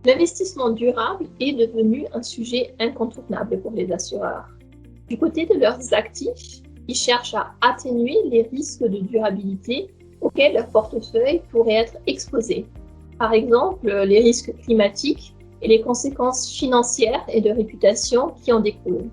L'investissement durable est devenu un sujet incontournable pour les assureurs. Du côté de leurs actifs, ils cherchent à atténuer les risques de durabilité auxquels leur portefeuille pourrait être exposé. Par exemple, les risques climatiques et les conséquences financières et de réputation qui en découlent.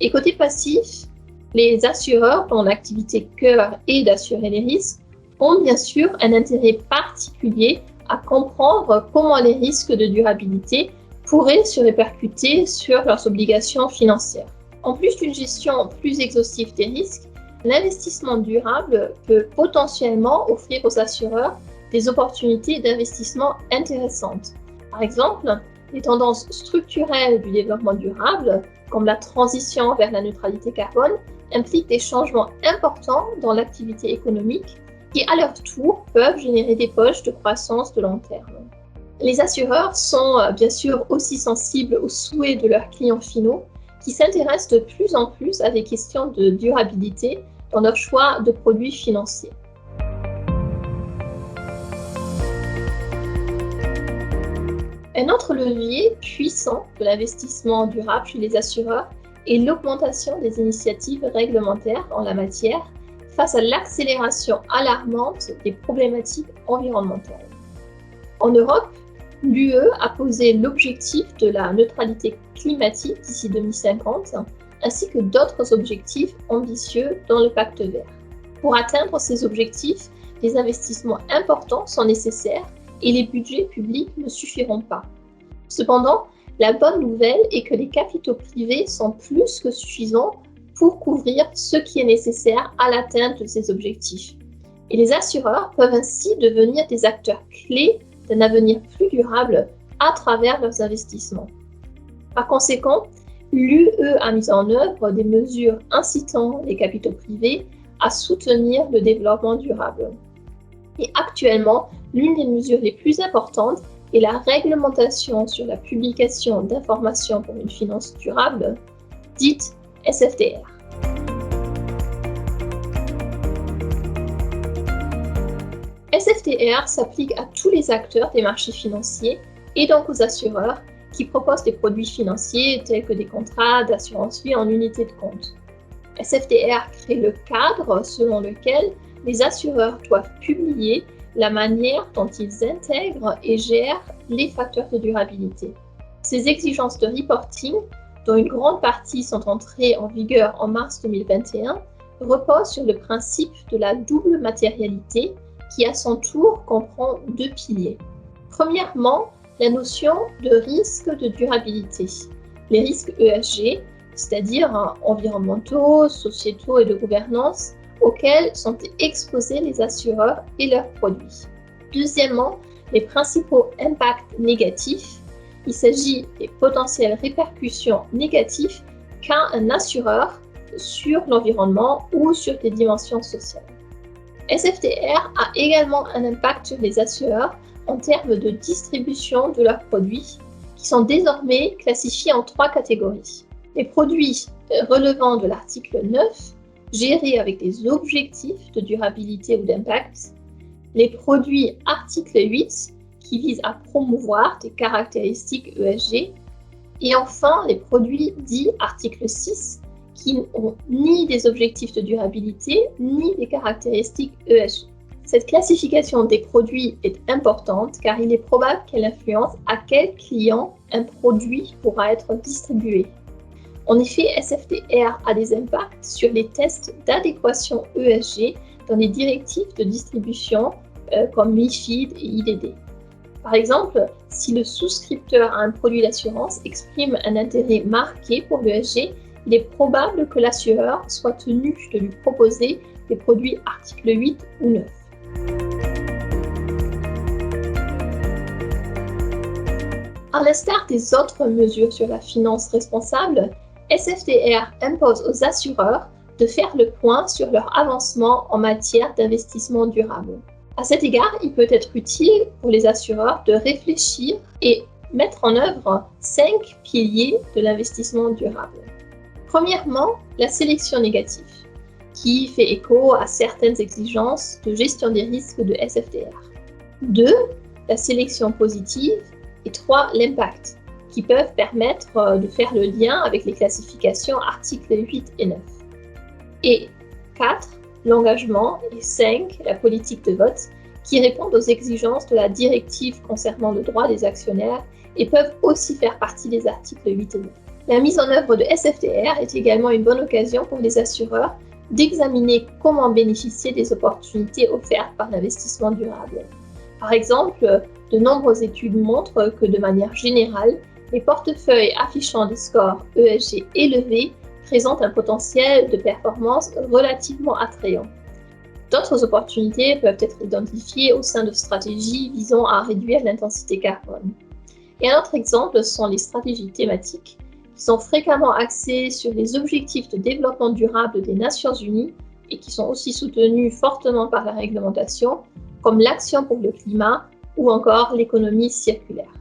Et côté passif, les assureurs dont l'activité cœur est d'assurer les risques ont bien sûr un intérêt particulier à comprendre comment les risques de durabilité pourraient se répercuter sur leurs obligations financières. En plus d'une gestion plus exhaustive des risques, l'investissement durable peut potentiellement offrir aux assureurs des opportunités d'investissement intéressantes. Par exemple, les tendances structurelles du développement durable, comme la transition vers la neutralité carbone, impliquent des changements importants dans l'activité économique qui, à leur tour, peuvent générer des poches de croissance de long terme. Les assureurs sont bien sûr aussi sensibles aux souhaits de leurs clients finaux qui s'intéressent de plus en plus à des questions de durabilité dans leur choix de produits financiers. Un autre levier puissant de l'investissement durable chez les assureurs est l'augmentation des initiatives réglementaires en la matière face à l'accélération alarmante des problématiques environnementales. En Europe, l'UE a posé l'objectif de la neutralité climatique d'ici 2050, ainsi que d'autres objectifs ambitieux dans le pacte vert. Pour atteindre ces objectifs, des investissements importants sont nécessaires et les budgets publics ne suffiront pas. Cependant, la bonne nouvelle est que les capitaux privés sont plus que suffisants pour couvrir ce qui est nécessaire à l'atteinte de ces objectifs. Et les assureurs peuvent ainsi devenir des acteurs clés d'un avenir plus durable à travers leurs investissements. Par conséquent, l'UE a mis en œuvre des mesures incitant les capitaux privés à soutenir le développement durable. Et actuellement, l'une des mesures les plus importantes est la réglementation sur la publication d'informations pour une finance durable, dite SFDR. SFDR s'applique à tous les acteurs des marchés financiers et donc aux assureurs qui proposent des produits financiers tels que des contrats d'assurance vie en unité de compte. SFDR crée le cadre selon lequel les assureurs doivent publier la manière dont ils intègrent et gèrent les facteurs de durabilité. Ces exigences de reporting, dont une grande partie sont entrées en vigueur en mars 2021, reposent sur le principe de la double matérialité qui à son tour comprend deux piliers. Premièrement, la notion de risque de durabilité. Les risques ESG, c'est-à-dire environnementaux, sociétaux et de gouvernance, auxquels sont exposés les assureurs et leurs produits. Deuxièmement, les principaux impacts négatifs. Il s'agit des potentielles répercussions négatives qu'a un assureur sur l'environnement ou sur des dimensions sociales. SFDR a également un impact sur les assureurs en termes de distribution de leurs produits, qui sont désormais classifiés en 3 catégories. Les produits relevant de l'article 9, gérés avec des objectifs de durabilité ou d'impact, les produits article 8, qui visent à promouvoir des caractéristiques ESG, et enfin les produits dits article 6, qui n'ont ni des objectifs de durabilité, ni des caractéristiques ESG. Cette classification des produits est importante car il est probable qu'elle influence à quel client un produit pourra être distribué. En effet, SFDR a des impacts sur les tests d'adéquation ESG dans les directives de distribution comme MiFID et IDD. Par exemple, si le souscripteur à un produit d'assurance exprime un intérêt marqué pour l'ESG, il est probable que l'assureur soit tenu de lui proposer des produits article 8 ou 9. À l'instar des autres mesures sur la finance responsable, SFDR impose aux assureurs de faire le point sur leur avancement en matière d'investissement durable. À cet égard, il peut être utile pour les assureurs de réfléchir et mettre en œuvre 5 piliers de l'investissement durable. Premièrement, la sélection négative, qui fait écho à certaines exigences de gestion des risques de SFDR. 2. La sélection positive, Et 3, l'impact, qui peuvent permettre de faire le lien avec les classifications articles 8 et 9. Et 4, l'engagement. Et 5, la politique de vote, qui répondent aux exigences de la directive concernant le droit des actionnaires et peuvent aussi faire partie des articles 8 et 9. La mise en œuvre de SFDR est également une bonne occasion pour les assureurs d'examiner comment bénéficier des opportunités offertes par l'investissement durable. Par exemple, de nombreuses études montrent que de manière générale, les portefeuilles affichant des scores ESG élevés présentent un potentiel de performance relativement attrayant. D'autres opportunités peuvent être identifiées au sein de stratégies visant à réduire l'intensité carbone. Et un autre exemple sont les stratégies thématiques, qui sont fréquemment axées sur les objectifs de développement durable des Nations Unies et qui sont aussi soutenues fortement par la réglementation, comme l'action pour le climat ou encore l'économie circulaire.